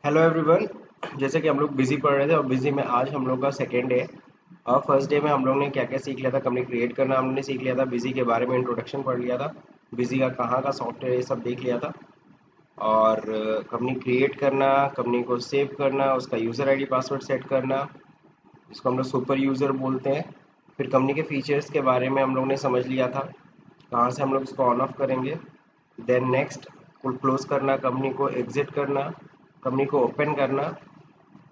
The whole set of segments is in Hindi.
Hello everyone. जैसे कि हम लोग बिजी पढ़ रहे थे और बिजी में आज हम लोग का सेकेंड डे। और फर्स्ट डे में हम लोग ने क्या क्या सीख लिया था, कंपनी क्रिएट करना हमने सीख लिया था, बिजी के बारे में इंट्रोडक्शन पढ़ लिया था, बिजी का कहाँ का सॉफ्टवेयर ये सब देख लिया था। और कंपनी क्रिएट करना, कंपनी को सेव करना, उसका यूज़र आईडी पासवर्ड सेट करना, जिसको हम लोग सुपर यूज़र बोलते हैं। फिर कंपनी के फीचर्स के बारे में हम लोग ने समझ लिया था, कहाँ से हम लोग इसको ऑन ऑफ करेंगे। देन नेक्स्ट, क्लोज करना, कंपनी को एग्जिट करना, कंपनी को ओपन करना,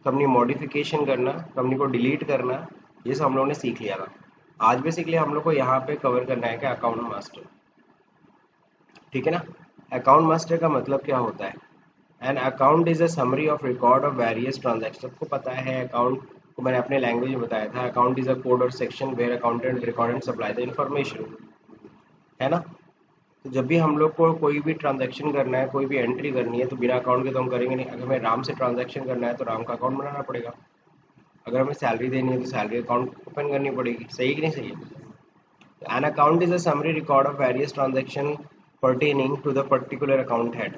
कंपनी मॉडिफिकेशन करना, कंपनी को डिलीट करना, ये सब हम लोगों ने सीख लिया था। आज बेसिकली हम लोग को यहाँ पे कवर करना है कि अकाउंट मास्टर। ठीक है ना। अकाउंट मास्टर का मतलब क्या होता है? An account is a summary of record of various transaction. सबको पता है अकाउंट को, मैंने अपने लैंग्वेज में बताया था। अकाउंट इज अ कोड और section where accountant record and supply the information, है ना। तो जब भी हम लोग को कोई भी ट्रांजैक्शन करना है, कोई भी एंट्री करनी है, तो बिना अकाउंट के तो हम करेंगे नहीं। अगर हमें राम से ट्रांजैक्शन करना है तो राम का अकाउंट बनाना पड़ेगा। अगर हमें सैलरी देनी है तो सैलरी अकाउंट ओपन करनी पड़ेगी। सही कि नहीं सही है? An account is a summary record of various transaction pertaining to the particular account head.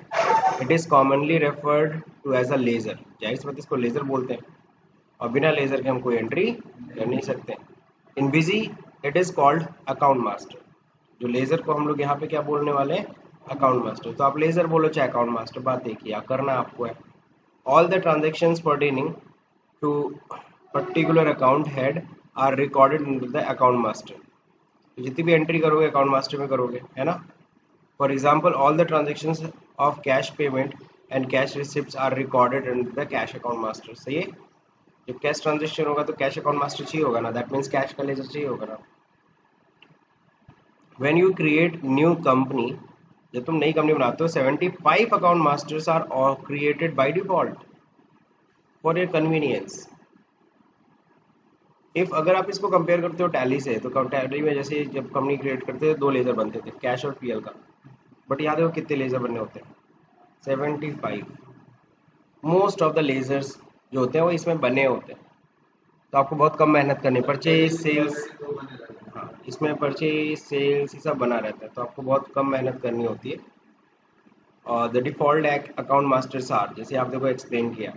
It is commonly referred to as a ledger. जाहिर सी बात इसको लेजर बोलते हैं, और बिना लेजर के हम कोई एंट्री कर नहीं सकते। In Busy it is called account master. जो लेजर को हम लोग यहाँ पे क्या बोलने वाले हैं? Account master. तो आप लेजर बोलो चाहे अकाउंट मास्टर, बात देखिए करना आपको है। All the transactions pertaining to particular account head are recorded in the account master. तो जितनी भी एंट्री करोगे अकाउंट मास्टर में करोगे, है ना। For example, all the transactions of cash payment and cash receipts are recorded in the cash account master. सही है। जब कैश ट्रांजेक्शन होगा तो कैश अकाउंट मास्टर चाहिए होगा ना, दैट मीन्स कैश का लेजर चाहिए होगा ना। When you create new company, जब तुम नई कंपनी बनाते हो, 75 account masters are created by default for your convenience. If अगर आप इसको कंपेयर करते हो टैली से, तो टैली में जैसे जब कंपनी क्रिएट करते थे दो लेजर बनते थे, कैश और पीएल का। बट यहाँ देखो कितने लेजर बनने होते हैं? 75। मोस्ट ऑफ द लेजर्स जो होते हैं वो इसमें बने होते हैं। तो आपको बहुत कम मेहनत करनी, परचेज सेल्स, हाँ इसमें परचेज सेल्स ये सब बना रहता है, तो आपको बहुत कम मेहनत करनी होती है। और the default account masters are, जैसे आप देखो एक्सप्लेन किया,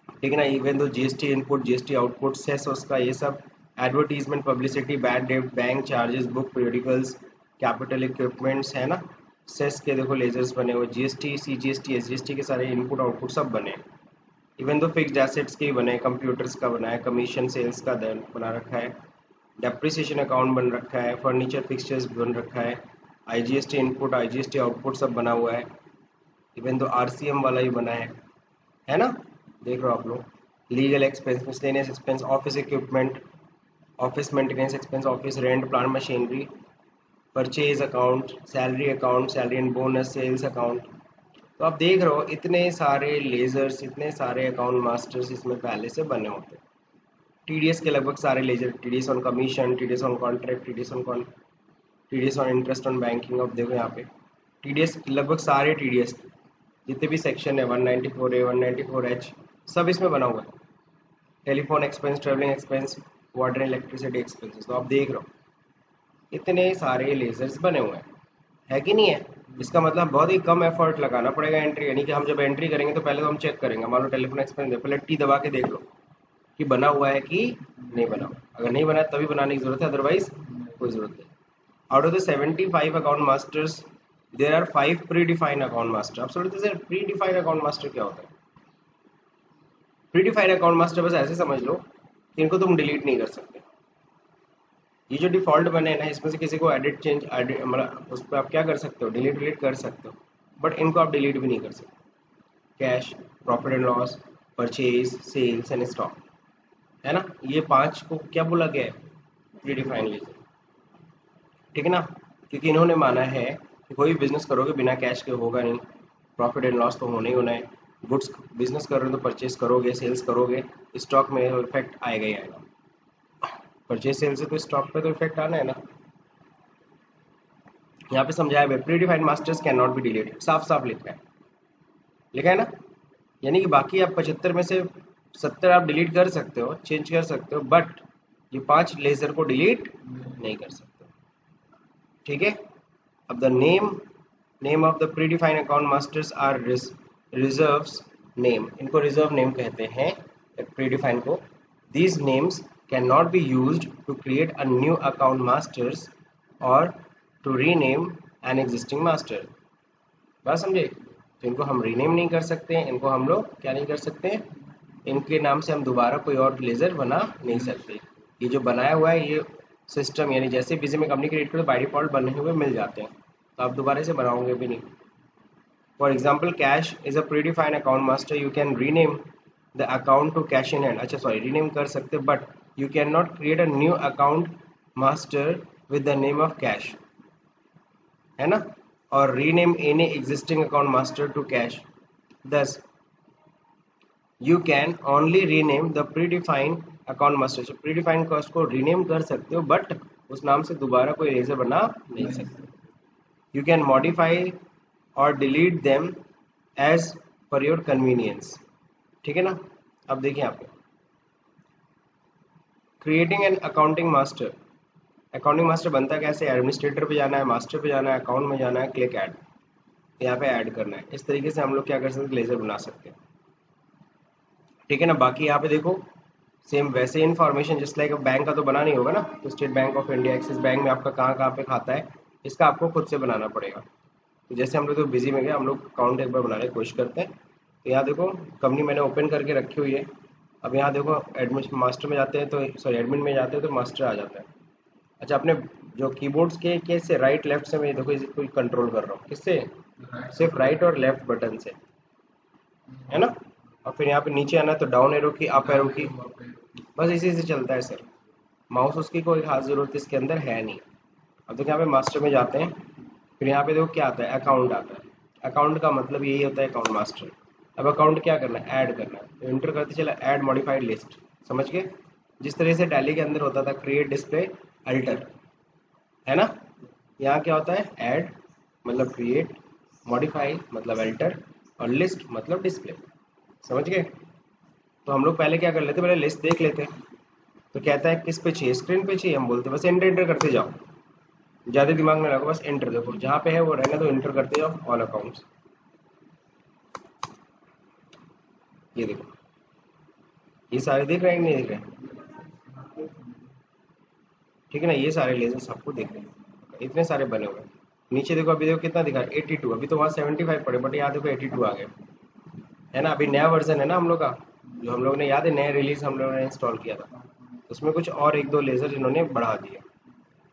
ठीक है ना। Even though GST input, GST output, cess उसका ये सब, advertisement, publicity, bad debt, bank charges, book periodicals, capital equipments, है ना। सेस के देखो लेजर्स बने हुए, जीएसटी, सीजीएसटी, एसजीएसटी के सारे इनपुट आउटपुट सब बने। इवन दो फिक्स्ड एसेट्स के ही बने, कंप्यूटर्स का बना है, कमीशन सेल्स का बना रखा है, डेप्रिसिएशन अकाउंट बन रखा है, फर्नीचर फिक्सचर्स बन रखा है, आईजीएसटी इनपुट, आईजीएसटी आउटपुट सब बना हुआ है। इवन तो आरसीएम वाला ही बना है ना। देख रहे हो आप लोग। Legal expense, miscellaneous expense, office equipment, office maintenance expense, office rent, plant machinery, purchase account, salary and bonus, sales account. तो आप देख रहे हो इतने सारे लेजर्स, इतने सारे अकाउंट मास्टर्स इसमें पहले से बने होते हैं। टीडीएस के लगभग सारे ledger, TDS on commission, TDS on contract, TDS on interest on banking. अब देखो यहाँ पे टीडीएस, लगभग सारे टीडीएस जितने भी सेक्शन है, 194A, 194H, सब इसमें बना हुआ है। Telephone expense, travelling expense, water and electricity expenses. तो आप देख रहे हो इतने सारे लेजर्स बने हुए हैं, है कि नहीं है। इसका मतलब बहुत ही कम एफर्ट लगाना पड़ेगा एंट्री, यानी कि हम जब एंट्री करेंगे तो पहले तो हम चेक करेंगे, मान लो टेलीफोन एक्सपेंस है, पहले टी दबा के देख लो कि बना हुआ है कि नहीं बना हुआ। अगर नहीं बना है तभी बनाने की जरूरत है, अदरवाइज कोई जरूरत नहीं। Out of the 75 account masters there are 5 predefined account master. आप सोचते sir predefined account master क्या होता है? प्री डिफाइंड अकाउंट मास्टर बस ऐसे समझ लो कि इनको तुम डिलीट नहीं कर सकते। ये जो डिफॉल्ट बने हैं ना, इसमें से किसी को एडिट चेंज मतलब उस पर आप क्या कर सकते हो, डिलीट डिलीट कर सकते हो, बट इनको आप डिलीट भी नहीं कर सकते। Cash, profit and loss, purchase, sales and stock, है ना। ये पांच को क्या बोला गया है? प्री डिफाइंड लीजिए, ठीक है ना। क्योंकि इन्होंने माना है कि कोई बिजनेस करोगे बिना कैश के होगा नहीं, प्रॉफिट एंड लॉस तो होना ही होना है। गुड्स बिजनेस कर रहे हो तो परचेज करोगे, सेल्स करोगे, स्टॉक में इफेक्ट आएगा ही आएगा। परचेज सेल से तो स्टॉक पे तो इफेक्ट आना है ना। यहाँ पे समझाया है pre defined masters can not be deleted, साफ साफ लिखा है ना। यानी कि बाकी आप 75 में से 70 आप डिलीट कर सकते हो, चेंज कर सकते हो, बट ये 5 लेजर को डिलीट नहीं कर सकते, ठीक है। अब the name of the predefined account masters are reserves name, इनको रिजर्व नेम कहते हैं प्री डिफाइन को। These names can not be used to create a new account masters और to rename an existing master. बात समझे? तो इनको हम रीनेम नहीं कर सकते, इनको हम लोग क्या नहीं कर सकते, इनके नाम से हम दोबारा कोई और लेज़र बना नहीं सकते। ये जो बनाया हुआ है ये सिस्टम, यानी जैसे बिजी में कंपनी क्रिएट करो बाय डिफॉल्ट बने हुए मिल जाते हैं, तो आप दोबारा से बनाओगे भी नहीं। For example cash is a predefined account master, you can rename the account to cash in hand. अच्छा सॉरी, रीनेम कर सकते but you can not create a new account master with the name of cash, है ना, और rename any existing account master to cash. Thus you can only rename the predefined account master, predefined cost को रीनेम कर सकते हो बट उस नाम से दोबारा कोई इरेजर बना नहीं सकते। यू कैन मॉडिफाई और delete them as per your convenience, ठीक है ना। अब देखिए यहाँ पे creating an accounting master, accounting master बनता कैसे, एडमिनिस्ट्रेटर पे जाना है, मास्टर पे जाना है, अकाउंट में जाना है, क्लिक ऐड, यहाँ पे ऐड करना है। इस तरीके से हम लोग क्या कर सकते हैं, लेजर बना सकते हैं, ठीक है ना। बाकी यहाँ पे देखो सेम वैसे इन्फॉर्मेशन जिस लाइक बैंक का तो बना नहीं होगा ना, तो state bank of India, axis bank में आपका कहाँ कहाँ पे खाता है, इसका आपको खुद से बनाना पड़ेगा। तो जैसे हम लोग तो बिजी में गए, हम लोग अकाउंट एक बार बनाने की कोशिश करते हैं। तो यहाँ देखो कंपनी मैंने ओपन करके रखी हुई है। अब यहाँ देखो एडमिन मास्टर में जाते हैं तो सॉरी एडमिन में जाते हैं तो मास्टर आ जाता है। अच्छा, अपने जो कीबोर्ड्स के कैसे राइट लेफ्ट से मैं देखो इसको कंट्रोल कर रहा हूँ, किससे, सिर्फ राइट और लेफ्ट बटन से, है ना। और फिर यहाँ पे नीचे आना है तो डाउन एरो की, अप एरो की, बस इसी से चलता है सर। माउस उसकी कोई खास जरूरत इसके अंदर है नहीं। अब देखो यहाँ पे मास्टर में जाते हैं, फिर यहाँ पे देखो क्या आता है, अकाउंट आता है। अकाउंट का मतलब यही होता है अकाउंट मास्टर। अब अकाउंट क्या करना है, ऐड करना है, तो इंटर करते चला ऐड मॉडिफाइड लिस्ट, समझ गए। जिस तरह से टैली के अंदर होता था क्रिएट डिस्प्ले अल्टर, है ना, यहाँ क्या होता है, ऐड मतलब क्रिएट, मॉडिफाई मतलब अल्टर, और लिस्ट मतलब डिस्प्ले, समझ गए। तो हम लोग पहले क्या कर लेते, पहले लिस्ट देख लेते। तो कहता है किस पे चाहिए, स्क्रीन पे चाहिए, हम बोलते बस एंटर एंटर करते जाओ, ज़्यादा दिमाग में लगाओ, बस एंटर, देखो जहाँ पे है वो रहना तो एंटर करते जाओ ऑल अकाउंट्स। ये देखो ये सारे दिख रहे हैं कि नहीं दिख रहे हैं, ठीक है ना, ये सारे लेजर्स आपको दिख रहे हैं, इतने सारे बने हुए हैं। नीचे देखो, अभी देखो कितना दिखा, 82, अभी तो वहाँ 75 पड़े बट यहाँ देखो 82 आ गए, है ना। अभी नया वर्जन है ना हम लोग का, जो हम लोग ने याद है नया रिलीज हम लोगों ने इंस्टॉल किया था, उसमें कुछ और एक दो लेजर इन्होंने बढ़ा दिए,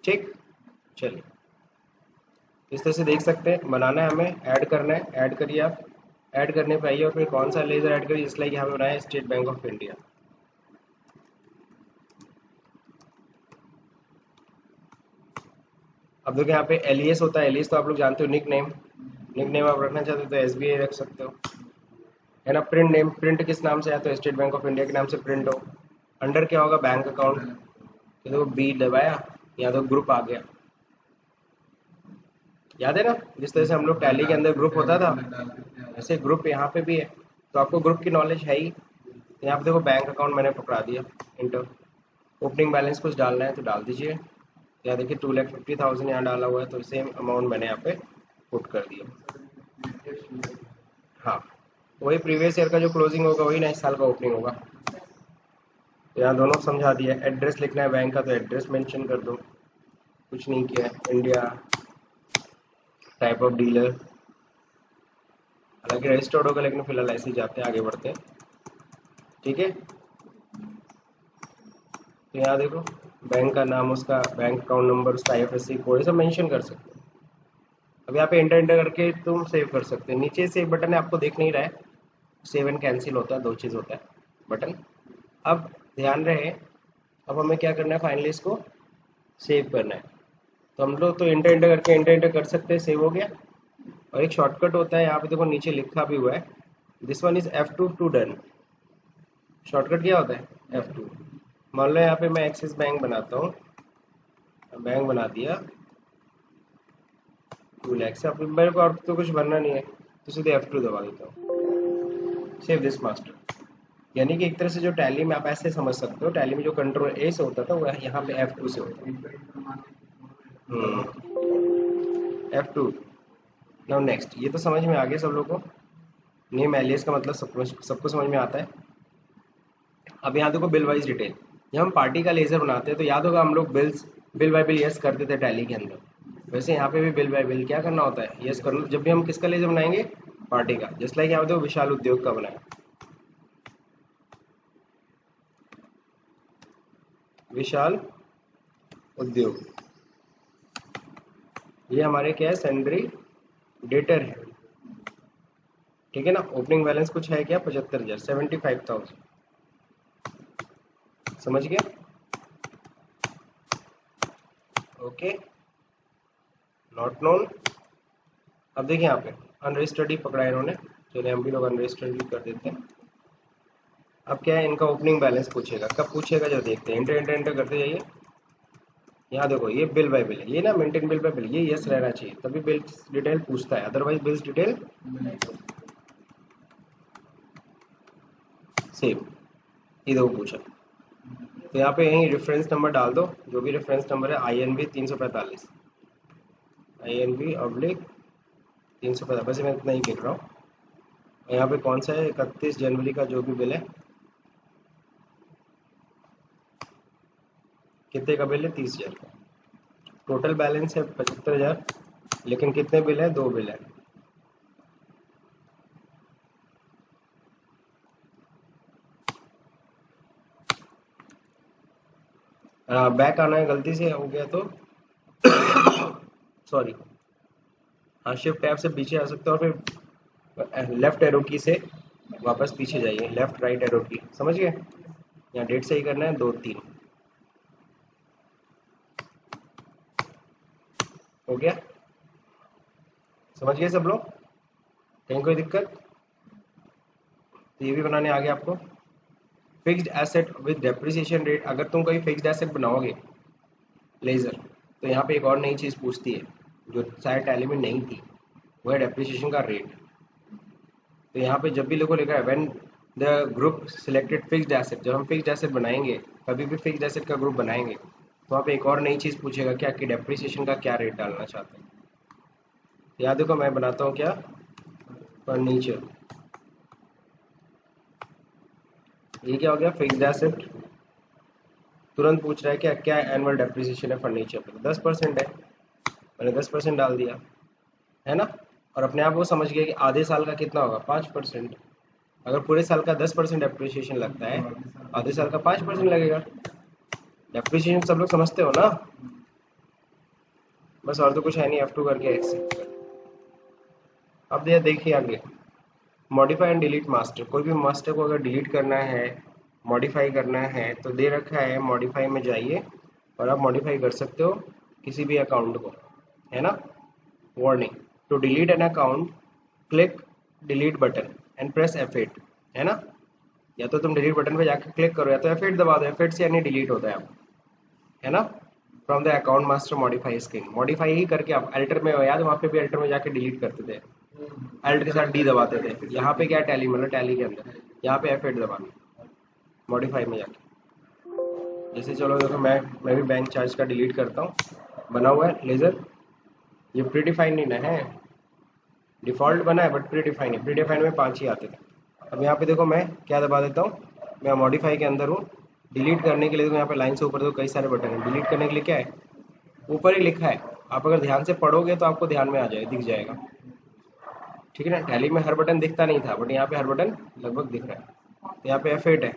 ठीक। चलिए इस तरह से देख सकते हैं, बनाना है हमें, ऐड करना है, ऐड करिए आप, ऐड करने पे आइए और फिर कौन सा लेजर ऐड करिए, इसलिए यहाँ पे बनाया है स्टेट बैंक ऑफ इंडिया। अब देखो यहाँ पे एलियस होता है, एलियस तो आप लोग जानते हो, निक नेम, निक नेम आप रखना चाहते हो तो एसबीआई रख सकते हो, है ना। प्रिंट नेम, प्रिंट किस नाम से है, तो स्टेट बैंक ऑफ इंडिया के नाम से प्रिंट हो। अंडर क्या होगा, बैंक अकाउंट, तो देखो बी दबाया, यहाँ तो ग्रुप आ गया, याद है ना, जिस तरह से हम लोग टैली के अंदर ग्रुप होता था ऐसे ग्रुप यहाँ पे भी है। तो आपको ग्रुप की नॉलेज है ही। तो यहाँ पे देखो बैंक अकाउंट मैंने पकड़ा दिया, इंटर, ओपनिंग बैलेंस कुछ डालना है तो डाल दीजिए। यहाँ देखिए 2,50,000 यहाँ डाला हुआ है, तो सेम अमाउंट मैंने यहाँ पे पुट कर दिया। हाँ, वही प्रीवियस ईयर का जो क्लोजिंग होगा वही नए साल का ओपनिंग होगा। तो यहाँ दोनों समझा दिया। एड्रेस लिखना है बैंक का तो एड्रेस मेंशन कर दो, कुछ नहीं किया है, इंडिया, टाइप ऑफ डीलर, हालांकि रजिस्टर्ड होगा लेकिन फिलहाल ऐसे ही जाते हैं, आगे बढ़ते हैं, ठीक है। तो यहाँ देखो बैंक का नाम, उसका बैंक अकाउंट नंबर, उसका आईएफएससी कोड, सब मेंशन कर सकते हो। अब यहाँ पे एंटर एंटर करके तुम सेव कर सकते हो। नीचे सेव बटन है, आपको देख नहीं रहा है, सेव एंड कैंसिल होता है, दो चीज़ होता है बटन। अब ध्यान रहे, अब हमें क्या करना है, फाइनली इसको सेव करना है। तो हम लोग तो एंटर एंटर करके एंटर एंटर कर सकते हैं, सेव हो गया। और एक शॉर्टकट होता है, यहाँ पे देखो नीचे लिखा भी हुआ है, this one is F2 to done. Shortcut क्या होता है, F2। मान लो यहाँ पे मैं एक्सिस बैंक बनाता हूँ, बैंक बना दिया 2 लाख से, अब मेरे को और तो कुछ भरना नहीं है, तो सीधे F2 दबा देता हूँ, सेव दिस मास्टर। यानी कि एक तरह से जो टैली में आप ऐसे समझ सकते हो, टैली में जो कंट्रोल ए से होता था वो यहाँ पे F2 से होता है। F2। नाउ नेक्स्ट, ये तो समझ में आ गया सब लोगों को। नेम एलियस का मतलब सबको समझ में आता है। अब यहाँ देखो बिल वाइज डिटेल, जब हम पार्टी का लेजर बनाते हैं तो याद होगा हम लोग बिल बाय बिल यस करते थे टैली के अंदर, वैसे यहाँ पे भी बिल बाय बिल क्या करना होता है, यस करना, जब भी हम किसका लेजर बनाएंगे, पार्टी का। जस्ट लाइक यहाँ देखो विशाल उद्योग का बनाया, विशाल उद्योग, ये हमारे क्या है, सेंड्री डेटर है, ठीक है ना। ओपनिंग बैलेंस कुछ है क्या, 75,000, 75,000, समझ गया, ओके, नॉट नोन। अब देखिए यहाँ पे अनरजिस्टर्ड ही पकड़ा है इन्होंने, चलिए हम भी लोग अनरजिस्टर्ड ही कर देते हैं। अब क्या है, इनका ओपनिंग बैलेंस पूछेगा, कब पूछेगा, जब देखते हैं, एंटर करते जाइए। यहाँ देखो ये बिल बाय बिल है, ये ना मेंटेन बिल बाय बिल, ये यस रहना चाहिए तभी बिल डिटेल पूछता है, अदरवाइज बिल्स डिटेल सेम, ये देखो पूछा। तो यहाँ पे यही रेफरेंस नंबर डाल दो, जो भी रेफरेंस नंबर है, INB 345, INB ऑब्लिक 345, वैसे मैं इतना ही लिख रहा हूँ। और यहाँ पे कौन सा है, 31 जनवरी का जो भी बिल है, कितने का बिल है, 30,000 का। टोटल बैलेंस है 75,000, लेकिन कितने बिल है, 2 बिल है। बैक आना है, गलती से हो गया तो सॉरी। हाँ, शिफ्ट टैब से पीछे आ सकते हो और फिर लेफ्ट एरो की से वापस पीछे जाइए, लेफ्ट राइट एरो की, समझ गए। यहाँ डेट सही करना है, 2-3 हो गया, समझ गए सब लोग, कहीं कोई दिक्कत। तो ये भी बनाने आ गया आपको। Fixed asset with depreciation rate, अगर तुम कोई फिक्स्ड एसेट बनाओगे लेजर, तो यहाँ पे एक और नई चीज़ पूछती है जो शायद टैली में नहीं थी, वो है डेप्रिसिएशन का रेट। तो यहाँ पे जब भी लोगों लिखा है when the group selected fixed asset, जब हम फिक्स्ड एसेट बनाएंगे, कभी भी फिक्स्ड एसेट का ग्रुप बनाएंगे, तो वहाँ पे एक और नई चीज़ पूछेगा क्या, कि डेप्रिसिएशन का क्या रेट डालना चाहते हैं। तो याद देखो मैं बनाता हूँ क्या, फर्नीचर, ये क्या हो गया, फिक्स्ड एसेट, तुरंत पूछ रहा है क्या क्या एनुअल डेप्रिसिएशन है फर्नीचर पे, 10% है, मैंने 10% डाल दिया, है ना। और अपने आप वो समझ गया कि आधे साल का कितना होगा, 5%। अगर पूरे साल का 10% डेप्रिसिएशन लगता है, आधे साल का 5% लगेगा। डेप्रिसिएशन सब लोग समझते हो ना, बस और तो कुछ है नहीं, F2 करके एक्सेप्ट कर। अब ये देखिए आगे, मॉडिफाई एंड डिलीट मास्टर, कोई भी मास्टर को अगर डिलीट करना है, मॉडिफाई करना है, तो दे रखा है मॉडिफाई में जाइए और आप मॉडिफाई कर सकते हो किसी भी अकाउंट को, है ना। Warning, to delete an account click delete button and press F8, है ना। या तो तुम डिलीट बटन पे जाके क्लिक करो, या तो F8 दबा दो, F8 से यानी डिलीट होता है आप, है ना। From the account master modify screen, modify ही करके आप अल्टर में, याद वहाँ पे भी अल्टर में जाके डिलीट करते थे, अल्ट के साथ डी दबाते थे। यहाँ पे क्या टैली, मतलब टैली के अंदर यहाँ पे F8 दबाना, मॉडिफाई में जाके। जैसे चलो देखो मैं भी बैंक चार्ज का डिलीट करता हूँ, बना हुआ है लेजर, ये प्रीडिफाइंड नहीं ना है, डिफ़ॉल्ट बना है बट प्रीडिफाइंड है, प्रीडिफाइंड में 5 ही आते थे। अब यहाँ पे देखो मैं क्या दबा देता हूँ, मैं मॉडिफाई के अंदर हूँ, डिलीट करने के लिए देखो यहाँ पे लाइन से ऊपर देखो कई सारे बटन हैं, डिलीट करने के लिए क्या है, ऊपर ही लिखा है, आप अगर ध्यान से पढ़ोगे तो आपको ध्यान में आ जाए, दिख जाएगा, ठीक है ना। टैली में हर बटन दिखता नहीं था, बट यहाँ पे हर बटन लगभग दिख रहा है। तो यहाँ पे F8 है,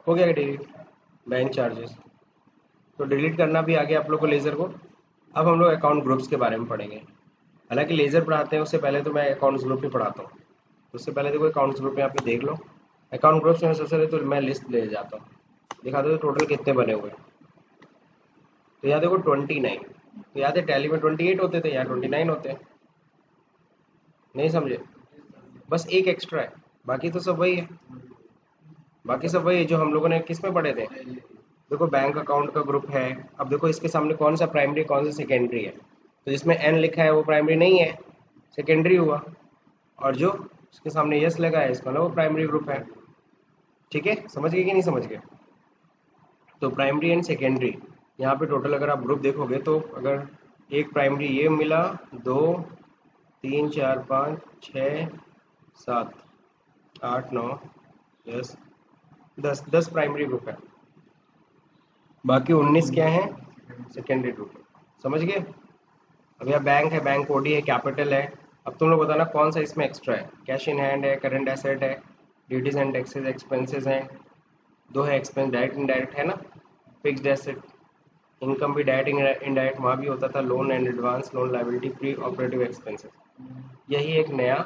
हो गया डिलीट बैंक चार्जेस। तो डिलीट करना भी आ गया आप लोग को लेज़र को। अब हम लोग अकाउंट ग्रुप्स के बारे में पढ़ेंगे। हालांकि लेज़र पढ़ाते हैं उससे पहले तो मैं अकाउंट्स ग्रुप ही पढ़ाता हूँ, तो उससे पहले देखो अकाउंट्स ग्रुप में आप देख लो। अकाउंट ग्रुप्स में सबसे पहले तो मैं लिस्ट ले जाता हूँ, दिखा दो टोटल कितने बने हुए हैं। तो यहाँ देखो 29, तो याद है टैली में 28 होते थे, यहाँ 29 होते हैं, नहीं समझे, बस एक एक्स्ट्रा है, बाकी तो सब वही है, बाकी सब वही है जो हम लोगों ने किस में पढ़े थे। देखो बैंक अकाउंट का ग्रुप है, अब देखो इसके सामने कौन सा प्राइमरी कौन सा सेकेंडरी है, तो जिसमें एन लिखा है वो प्राइमरी नहीं है, सेकेंडरी हुआ, और जो इसके सामने यस लगा है इसका ना वो प्राइमरी ग्रुप है, ठीक है, समझ गए कि नहीं समझ गए। तो प्राइमरी एंड सेकेंडरी, यहाँ पे टोटल अगर आप ग्रुप देखोगे तो अगर एक प्राइमरी ये मिला, 2 3 4 5 6 7 8 9 10 10 प्राइमरी ग्रुप है, बाकी 19 क्या है सेकेंडरी ग्रुप है। समझ गए? अब यह बैंक है, बैंक ओडी है, कैपिटल है। अब तुम लोग बताना कौन सा इसमें एक्स्ट्रा है। कैश इन हैंड है, करंट एसेट है, ड्यूटीज एंड टैक्सेस एक्सपेंसेस हैं, दो है एक्सपेंस डायरेक्ट इनडायरेक्ट है ना, फिक्स्ड एसेट, इनकम भी डायरेक्ट इनडायरेक्ट वहाँ भी होता था, loan and advance, loan liability, pre operative expenses. यही एक नया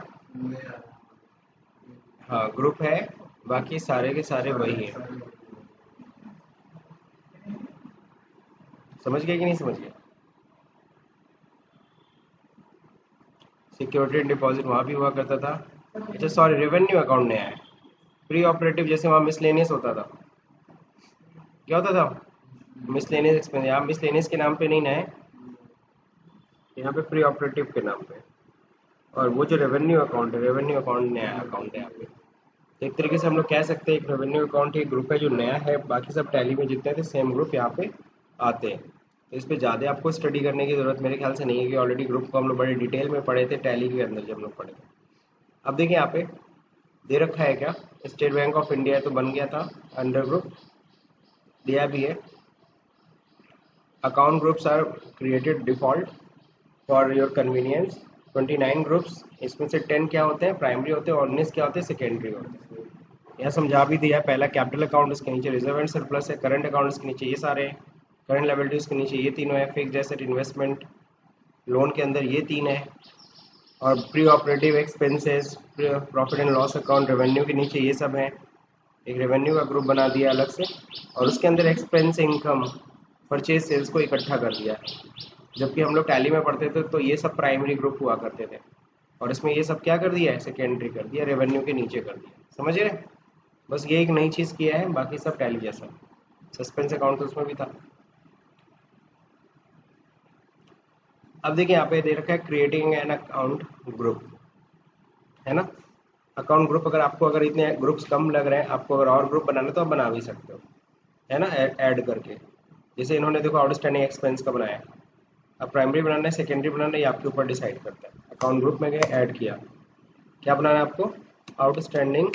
हाँ ग्रुप है, बाकी सारे के सारे वही है। समझ गए कि नहीं समझ गए? सिक्योरिटी एंड डिपॉजिट वहाँ भी हुआ करता था। अच्छा सॉरी, रेवेन्यू अकाउंट नया है। प्री ऑपरेटिव जैसे वहाँ मिसलेनियस होता था, क्या होता था मिसलेनियस एक्सपेंस, यहाँ मिसलेनियस के नाम पे नहीं ना है, यहाँ पे प्री ऑपरेटिव के नाम पे। और वो जो रेवेन्यू अकाउंट है, रेवेन्यू अकाउंट नया अकाउंट है यहाँ पे। तो एक तरीके से हम लोग कह सकते हैं एक रेवेन्यू अकाउंट एक ग्रुप है जो नया है, बाकी सब टैली में जितने थे सेम ग्रुप यहाँ पे आते हैं। तो इस पर ज़्यादा आपको स्टडी करने की ज़रूरत मेरे ख्याल से नहीं है, कि ऑलरेडी ग्रुप को हम लोग बड़े डिटेल में पढ़े थे टैली के अंदर जब हम लोग पढ़े थे। अब देखिए यहाँ पे दे रखा है क्या, स्टेट बैंक ऑफ इंडिया तो बन गया था अंडर ग्रुप, दिया भी है account groups are created default for your convenience, 29 groups, इसमें से 10 क्या होते हैं प्राइमरी होते हैं और 19 क्या होते हैं सेकेंडरी होते हैं। यह समझा भी दिया, पहला कैपिटल अकाउंट, इसके नीचे रिजर्व एंड सरप्लस है, करंट अकाउंट इसके नीचे ये सारे हैं, करंट लायबिलिटीज के नीचे ये तीनों है, फिक्स्ड एसेट, इन्वेस्टमेंट, लोन के अंदर ये तीन है, और pre operative expenses, profit and loss account, revenue के नीचे ये सब है। एक रेवेन्यू का ग्रुप बना दिया अलग से, और उसके अंदर एक्सपेंस, इनकम, परचेज, सेल्स को इकट्ठा कर दिया। जबकि हम लोग टैली में पढ़ते थे तो ये सब प्राइमरी ग्रुप हुआ करते थे, और इसमें ये सब क्या कर दिया है सेकेंडरी कर दिया, रेवेन्यू के नीचे कर दिया। समझ रहे? बस ये एक नई चीज़ किया है, बाकी सब टैली जैसा। सस्पेंस अकाउंट तो उसमें भी था। अब देखिए यहाँ पे दे रखा है क्रिएटिंग एन अकाउंट ग्रुप, है ना। अकाउंट ग्रुप अगर आपको अगर इतने ग्रुप्स कम लग रहे हैं, आपको अगर और ग्रुप बनाना तो आप बना भी सकते हो, है ना, ऐड करके। जैसे इन्होंने देखो आउटस्टैंडिंग एक्सपेंस का बनाया, अब प्राइमरी बनाना है सेकेंडरी बनाना है ये आपके ऊपर डिसाइड करता है। अकाउंट ग्रुप में गए, ऐड किया, क्या बनाना है आपको, आउटस्टैंडिंग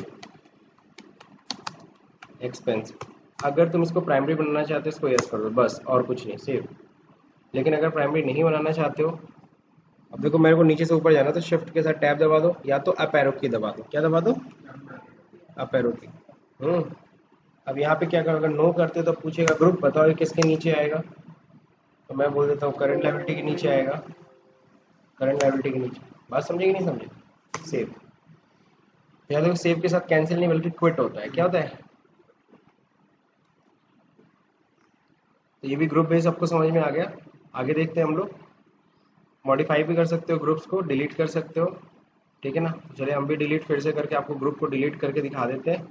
एक्सपेंस। अगर तुम इसको प्राइमरी बनाना चाहते हो इसको यस कर दो बस, और कुछ नहीं, सेव। लेकिन अगर प्राइमरी नहीं बनाना चाहते हो, अब देखो मेरे को नीचे से ऊपर जाना तो शिफ्ट के साथ टैब दबा दो, या तो अप एरो की दबा दो, क्या दबा दो, अप एरो की। अब यहाँ पे क्या करो, अगर नो करते हो तो पूछेगा ग्रुप बताओ ये किसके नीचे आएगा, तो मैं बोल देता हूँ करंट लायबिलिटी के नीचे आएगा, करंट लायबिलिटी के नीचे। बात समझे कि नहीं समझे? सेव। यहाँ देखो सेव के साथ कैंसिल नहीं बल्कि क्विट होता है, क्या होता है। तो ये भी ग्रुप बेस आपको समझ में आ गया। आगे देखते हैं हम लोग, मॉडिफाई भी कर सकते हो ग्रुप्स को, डिलीट कर सकते हो, ठीक है ना। चलिए हम भी डिलीट फिर से करके आपको ग्रुप को डिलीट करके दिखा देते हैं।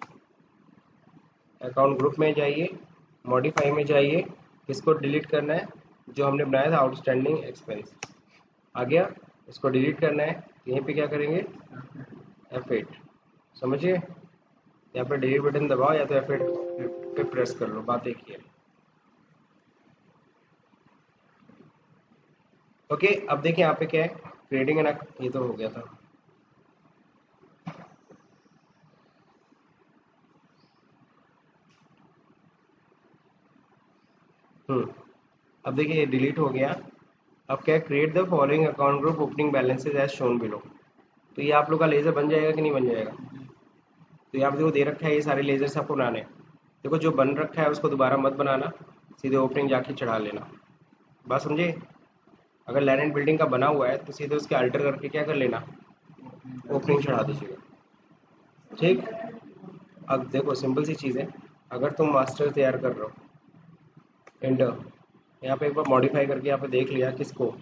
अकाउंट ग्रुप में जाइए, मॉडिफाई में जाइए, किसको डिलीट करना है, जो हमने बनाया था आउटस्टैंडिंग एक्सपेंस आ गया, इसको डिलीट करना है। यहीं पे क्या करेंगे, F8, समझिए, यहाँ पे डिलीट बटन दबाओ या तो F8 पे प्रेस कर लो, बात एक ही है। ओके, अब देखिए यहाँ पे क्या है, क्रिएटिंग एन, ये तो हो गया था। अब देखिए ये डिलीट हो गया। अब क्या है, create the following account group opening balances as shown below. तो ये आप लोग का लेजर बन जाएगा कि नहीं बन जाएगा। तो यहाँ पे देखो दे रखा है ये सारे लेजर्स आपको बनाने हैं। देखो जो बन रखा है उसको दोबारा मत बनाना, सीधे ओपनिंग जाके चढ़ा लेना। बात समझे? अगर लैंड एंड बिल्डिंग का बना हुआ है तो सीधे उसके अल्टर करके क्या कर लेना, ओपनिंग चढ़ा दीजिएगा, ठीक। अब देखो सिंपल सी चीज़ है, अगर तुम मास्टर तैयार कर रहे हो, एंटर, यहाँ पे एक बार मॉडिफाई करके यहाँ पे देख लिया किसको,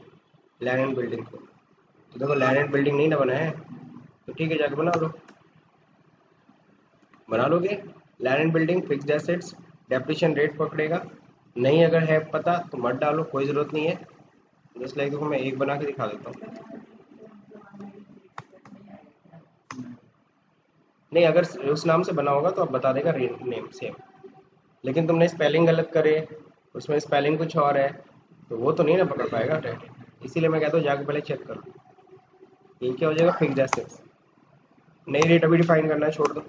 लैंड एंड बिल्डिंग को। तो देखो लैंड एंड बिल्डिंग नहीं ना बना है, तो ठीक है जाके बना लो, बना लोगे। Land and building, fixed assets, depreciation rate पकड़ेगा, नहीं अगर है पता तो मत डालो, कोई ज़रूरत नहीं है। जस्ट लाइक देखो मैं एक बना के दिखा देता हूँ। नहीं अगर उस नाम से बना होगा तो आप बता देगा नेम सेम, लेकिन तुमने स्पेलिंग गलत करे, उसमें स्पेलिंग कुछ और है, तो वो तो नहीं ना पकड़ पाएगा। इसीलिए मैं कहता हूँ जाके पहले चेक करो। ये क्या हो जाएगा, फिक्स्ड एसेट्स। नई रेट अभी डिफाइन करना है, छोड़ दो।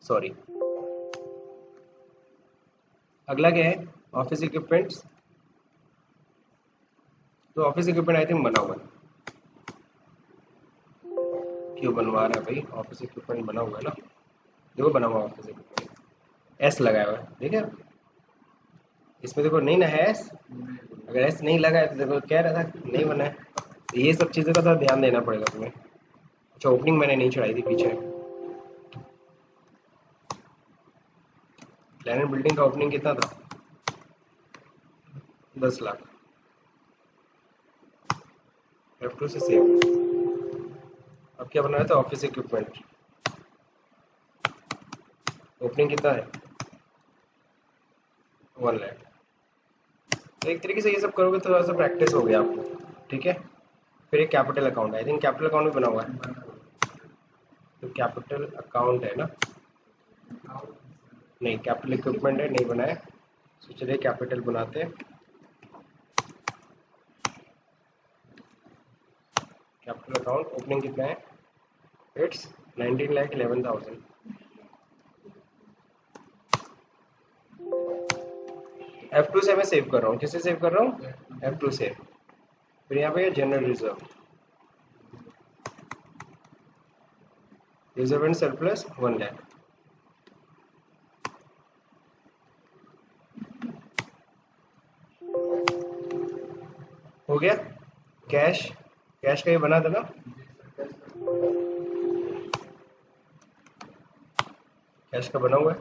सॉरी। अगला क्या है, ऑफिस इक्विपमेंट्स। तो ऑफिस इक्विपमेंट आई थिंक बना हुआ है। क्यों बनवा रहा है भाई, ऑफिस इक्विपमेंट बना हुआ है ना, देखो बना हुआ ऑफिस इक्विपमेंट, एस लगाया हुआ है, ठीक है। इसमें देखो नहीं ना है एस, अगर एस नहीं लगा है तो देखो कह रहा था नहीं बना है। तो ये सब चीज़ों का तो ध्यान देना पड़ेगा तुम्हें। अच्छा, ओपनिंग मैंने नहीं चढ़ाई थी पीछे। प्लानट बिल्डिंग का ओपनिंग कितना था, 10 लाख। F2 से सेव। अब क्या बना रहा था, ऑफिस इक्विपमेंट, ओपनिंग कितना है, 1 लाख। तो एक तरीके से ये सब करोगे तो थोड़ा सा प्रैक्टिस हो गया आपको, ठीक है। फिर एक capital account, I think capital account भी बना हुआ है। तो कैपिटल अकाउंट है ना, नहीं कैपिटल इक्विपमेंट है, नहीं बना है। तो चलिए कैपिटल बनाते हैं। कैपिटल अकाउंट ओपनिंग कितना है, इट्स 19,11,000। F2 से मैं सेव कर रहा हूँ, किससे सेव कर रहा हूँ, F2 से। फिर यहाँ पे general reserve, reserve and surplus 1 lakh. हो गया। कैश, कैश का ये बना था ना, कैश का बना हुआ है।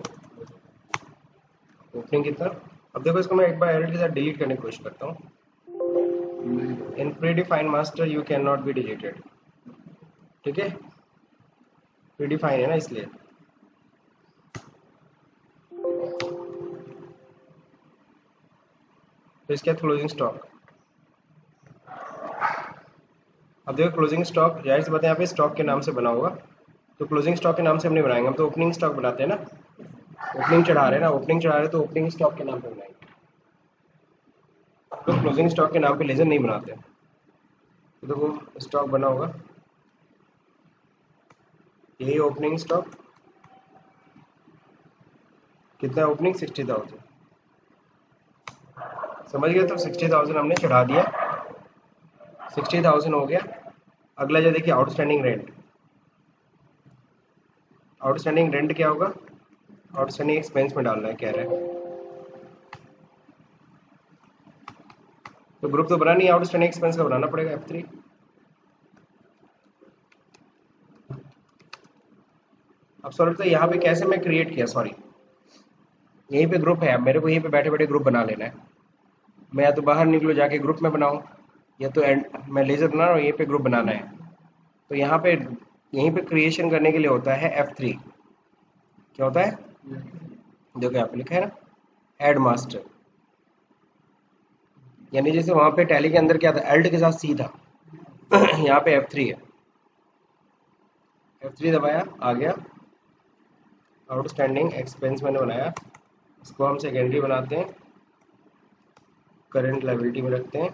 ओपनिंग कितना, अब देखो इसको मैं एक बार एरर के साथ डिलीट करने की कोशिश करता हूँ। In predefined master you can not be deleted, ठीक है, प्रीडिफाइन है ना इसलिए। तो इसके बाद क्लोजिंग स्टॉक। अब देखो क्लोजिंग स्टॉक, जाहिर सी बात है यहाँ पे स्टॉक के नाम से बना होगा। तो क्लोजिंग स्टॉक के नाम से हम नहीं बनाएंगे, हम तो ओपनिंग स्टॉक बनाते हैं ना, ओपनिंग चढ़ा रहे हैं ना, ओपनिंग चढ़ा रहे हैं तो ओपनिंग स्टॉक के नाम पे बनाएंगे। तो क्लोजिंग स्टॉक के नाम पे लेजर नहीं बनाते। तो देखो स्टॉक बना होगा, यही ओपनिंग स्टॉक, कितना ओपनिंग 60,000, समझ गए। तो 60,000 हमने चढ़ा दिया, 60,000 हो गया। अगला जो देखिए आउटस्टैंडिंग रेंट, आउटस्टैंडिंग रेंट क्या होगा, आउटस्टैंडिंग एक्सपेंस में डालना है कह रहे हैं। तो ग्रुप तो बना नहीं, आउटस्टैंडिंग एक्सपेंस का बनाना पड़ेगा F3। अब सॉरी, तो यहाँ पे कैसे मैं क्रिएट किया, सॉरी यहीं पे ग्रुप है, अब मेरे को यहीं पे बैठे बैठे ग्रुप बना लेना है। मैं या तो बाहर निकलो जाके ग्रुप में बनाऊँ, या तो मैं लेजर बना रहा हूँ, यहीं पे ग्रुप बनाना है। तो यहाँ पे यहीं पे क्रिएशन करने के लिए होता है F3। क्या होता है, देखो यहाँ पे लिखा है ना, एड मास्टर। यानी जैसे वहाँ पे टैली के अंदर क्या था, एल्ट के साथ सी था, यहाँ पे F3 है। F3 दबाया, आ गया आउटस्टैंडिंग एक्सपेंस मैंने बनाया। इसको हम सेकेंडरी बनाते हैं, करंट लायबिलिटी में रखते हैं,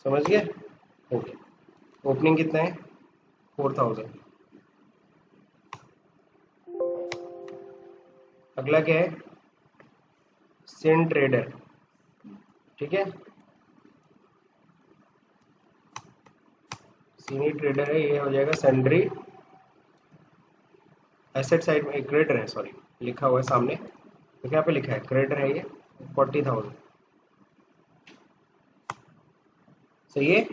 समझ गए। ओके, ओपनिंग कितना है, 4,000। अगला क्या है, सिन ट्रेडर, ठीक है, सीनी ट्रेडर है, ये हो जाएगा सन्ड्री। एसेट साइड में क्रेडिटर है, सॉरी लिखा हुआ है सामने, तो यहाँ पे लिखा है क्रेडिटर है ये, 40,000। सही है,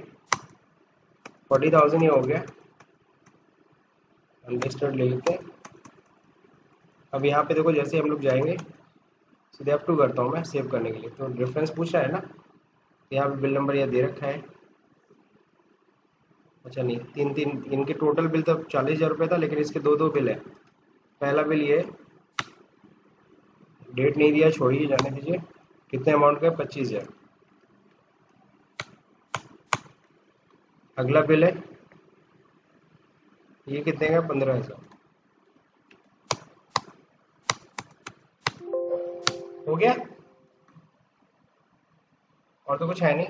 40,000 ये हो गया, अंडरस्टूड ले लेते हैं। अब यहाँ पे देखो जैसे हम लोग जाएंगे, सीधे F2 करता हूँ मैं सेव करने के लिए, तो रेफरेंस पूछ रहा है ना, यहाँ पे बिल नंबर यह दे रखा है। अच्छा नहीं, तीन तीन इनके टोटल बिल तो 40,000 रुपये था, लेकिन इसके दो दो बिल है। पहला बिल ये, डेट नहीं दिया, छोड़िए जाने दीजिए। कितने अमाउंट का, 25,000। अगला बिल है ये, कितने का, 15,000। हो गया। और तो कुछ है नहीं,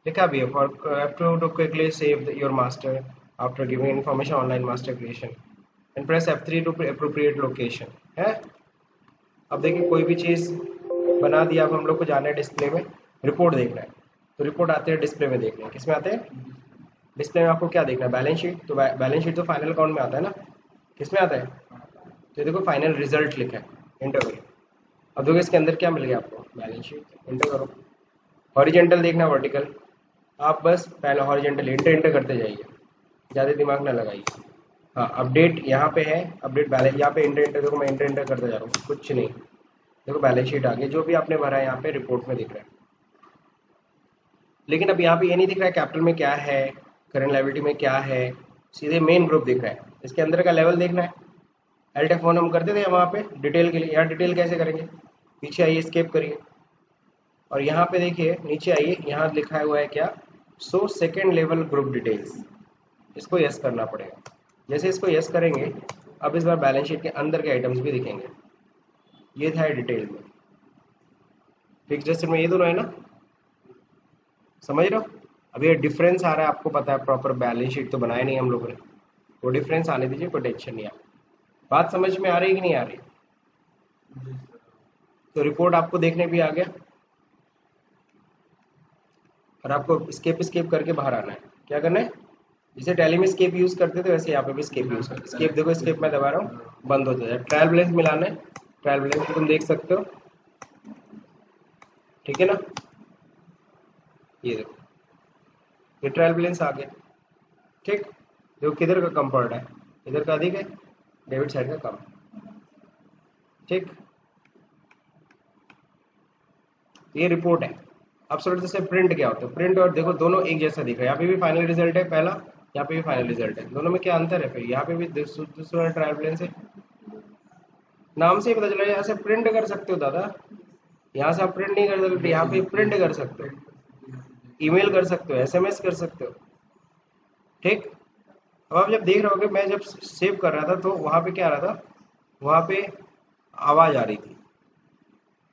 लिखा भी है for have to quickly save your master after giving information online master creation and press F3 to appropriate location है। अब देखिए कोई भी चीज़ बना दिया, अब हम लोग को जाना है डिस्प्ले में, रिपोर्ट देखना है, तो रिपोर्ट आते हैं डिस्प्ले में देखना है, किस में आते हैं, डिस्प्ले में। आपको क्या देखना है, बैलेंस शीट, तो बैलेंस शीट तो फाइनल अकाउंट में आता है ना, किस में आता है, तो ये देखो फाइनल रिजल्ट लिखा है, एंटर करो। अब देखो इसके अंदर क्या मिल गया आपको, बैलेंस शीट, एंटर करो। हॉरिजेंटल देखना, वर्टिकल, आप बस पहले हॉरिजेंटल एंटर एंटर करते जाइए, ज़्यादा दिमाग ना लगाइए। हाँ अपडेट यहाँ पे है, अपडेट बैलेंस, यहाँ पे एंटर एंटर, देखो मैं एंटर एंटर करते जा रहा हूँ, कुछ नहीं, देखो बैलेंस शीट आ गई, जो भी आपने भरा है यहाँ पे रिपोर्ट में दिख रहा है। लेकिन अब यहाँ पे ये नहीं दिख रहा है कैपिटल में क्या है, करंट लायबिलिटी में क्या है, सीधे मेन ग्रुप दिख रहा है, इसके अंदर का लेवल देखना है। एल्ट F1 हम करते थे वहाँ पे डिटेल के लिए, यहाँ डिटेल कैसे करेंगे, पीछे आइए, स्केप करिए, और यहाँ पे देखिए नीचे आइए, यहाँ लिखा हुआ है क्या, so second level group details, इसको यस करना पड़ेगा। जैसे इसको यस करेंगे, अब इस बार बैलेंस शीट के अंदर के आइटम्स भी दिखेंगे, ये था डिटेल में, फिक्स्ड एसेट में ये दोनों है ना, समझ रहे हो। अब ये डिफरेंस आ रहा है, आपको पता है प्रॉपर बैलेंस शीट तो बनाया नहीं हम लोगों ने, वो डिफरेंस आने दीजिए, कोई टेंशन नहीं। आप बात समझ में आ रही है कि नहीं आ रही, तो रिपोर्ट आपको देखने भी आ गया, और आपको स्केप स्केप करके बाहर आना है, क्या करना है, जैसे टैली में स्केप यूज करते थे वैसे यहाँ पे भी स्केप यूज करते, स्केप देखो, स्केप मैं दबा रहा हूँ, बंद हो जाए, ट्रायल बैलेंस मिलाना है, ट्रायल बैलेंस तुम देख सकते हो, ठीक है ना, ये देखो ये ट्रायल बैलेंस आ गया, ठीक, देखो किधर का कम पड़ रहा है, इधर का अधिक है, डेबिट साइड का कम, ठीक, ये रिपोर्ट है। अब सर जैसे प्रिंट क्या होता है, प्रिंट और देखो दोनों एक जैसा दिख रहा है, यहाँ पे भी फाइनल रिजल्ट है पहला, यहाँ पे भी फाइनल रिजल्ट है, दोनों में क्या अंतर है, फिर यहाँ पे भी दूसरा ट्रायल बैलेंस है, नाम से ही पता चला, यहाँ से प्रिंट कर सकते हो दादा, यहाँ से आप प्रिंट नहीं कर सकते, यहाँ पे प्रिंट कर सकते हो, ईमेल कर सकते हो, एसएमएस कर सकते हो, ठीक। अब आप जब देख रहे होगे, मैं जब सेव कर रहा था तो वहाँ पे क्या आ रहा था, वहाँ पे आवाज़ आ रही थी,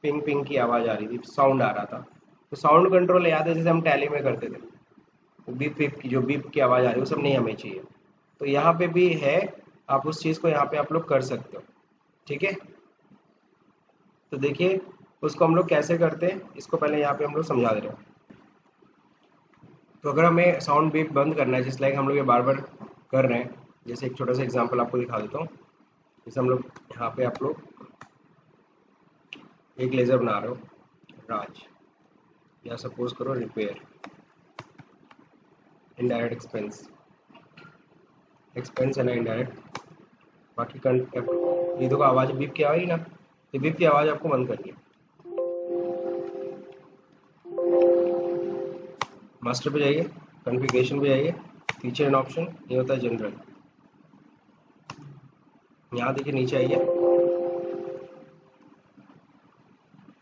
पिंग पिंग की आवाज़ आ रही थी, साउंड आ रहा था, तो साउंड कंट्रोल याद है जैसे हम टैली में करते थे, तो बीप बीप की जो बीप की आवाज़ आ रही है वो सब नहीं हमें चाहिए, तो यहाँ पे भी है, आप उस चीज़ को यहाँ पे आप लोग कर सकते हो, ठीक है। तो देखिए उसको हम लोग कैसे करते हैं, इसको पहले यहाँ पे हम लोग समझा दे रहे हैं। तो अगर हमें साउंड बीप बंद करना है, जिस लाइक हम लोग ये बार बार कर रहे हैं, जैसे एक छोटा सा एग्जांपल आपको दिखा देता हूँ, जैसे हम लोग यहाँ पे आप लोग एक लेज़र बना रहे हो राज, या सपोज करो रिपेयर, इनडायरेक्ट एक्सपेंस, एक्सपेंस है ना इनडायरेक्ट, बाकी ये देखो आवाज़ बीप की आ रही ना, ये बीप की आवाज़ आपको बंद करनी है। मास्टर पे जाइए, कॉन्फ़िगरेशन पे जाइए, फीचर एंड ऑप्शन, ये होता है जनरल, यहाँ देखिए नीचे आइए,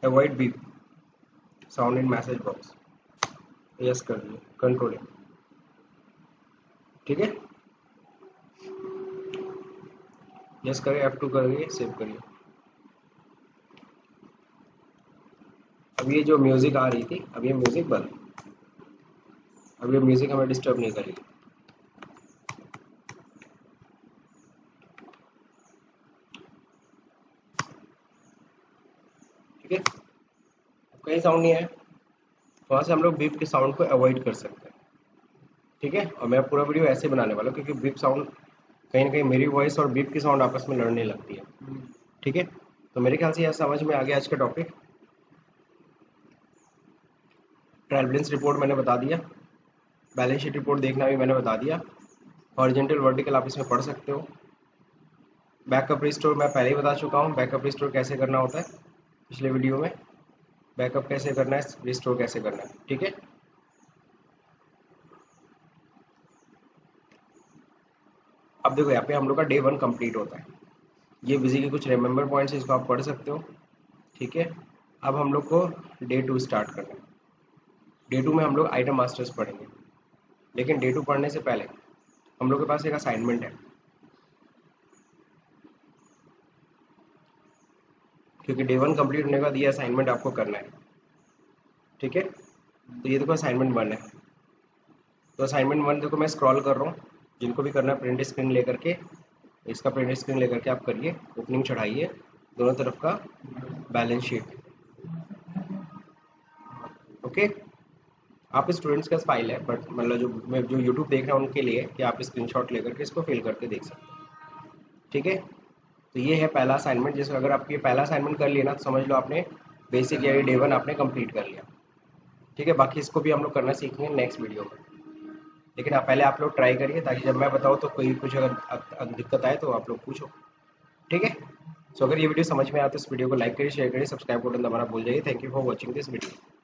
avoid beep sound in message box, yes कर दिए, कंट्रोलिंग, ठीक है, यस करिए, F2 करिए, सेव करिए। अब ये जो म्यूजिक आ रही थी, अब ये म्यूजिक बंद, अब ये म्यूजिक हमें डिस्टर्ब नहीं करेगी, ठीक है। अब कहीं साउंड नहीं आया, वहाँ से हम लोग बीप के साउंड को अवॉइड कर सकते हैं, ठीक है। और मैं पूरा वीडियो ऐसे बनाने वाला हूँ क्योंकि बीप साउंड कहीं ना कहीं मेरी वॉइस और बीप की साउंड आपस में लड़ने लगती है, ठीक है। तो मेरे ख्याल से यह समझ में आ गया आज का टॉपिक। ट्रायल बैलेंस रिपोर्ट मैंने बता दिया, बैलेंस शीट रिपोर्ट देखना भी मैंने बता दिया, हॉरिजॉन्टल वर्टिकल आप इसमें पढ़ सकते हो, बैकअप रिस्टोर मैं पहले ही बता चुका हूँ, बैकअप रिस्टोर कैसे करना होता है पिछले वीडियो में, बैकअप कैसे करना है, रिस्टोर कैसे करना है, ठीक है। अब देखो यहाँ पे हम लोग का डे 1 कंप्लीट होता है, ये विजी के कुछ रिमेंबर पॉइंट्स इसको आप पढ़ सकते हो, ठीक है। अब हम लोग को डे 2 स्टार्ट करना है, डे 2 में हम लोग आइटम मास्टर्स पढ़ेंगे, लेकिन डे 2 पढ़ने से पहले हम लोग के पास एक असाइनमेंट है, क्योंकि डे 1 कंप्लीट होने के बाद ये असाइनमेंट आपको करना है, ठीक है। तो ये देखो असाइनमेंट 1 है। तो असाइनमेंट 1 देखो मैं स्क्रॉल कर रहा हूँ, जिनको भी करना है प्रिंट स्क्रीन लेकर के, इसका प्रिंट स्क्रीन लेकर के आप करिए, ओपनिंग चढ़ाइए दोनों तरफ का बैलेंस शीट। ओके, आप स्टूडेंट्स का फाइल है, बट मतलब जो यूट्यूब देख रहे हैं उनके लिए कि आप स्क्रीनशॉट लेकर के इसको फिल करके देख सकते हैं। ठीक है, तो ये है पहला असाइनमेंट। जैसे अगर आप ये पहला असाइनमेंट कर लिए ना, तो समझ लो आपने बेसिक या डे 1 आपने कंप्लीट कर लिया। ठीक है, बाकी इसको भी हम लोग करना सीखेंगे नेक्स्ट वीडियो में। लेकिन पहले आप लोग ट्राई करिए, ताकि जब मैं बताऊँ तो कोई कुछ अगर दिक्कत आए तो आप लोग पूछो। ठीक है, सो अगर ये वीडियो समझ में आए तो इस वीडियो को लाइक करिए, शेयर करिए, सब्सक्राइब बटन दबाना भूल जाइए। Thank you for watching this video.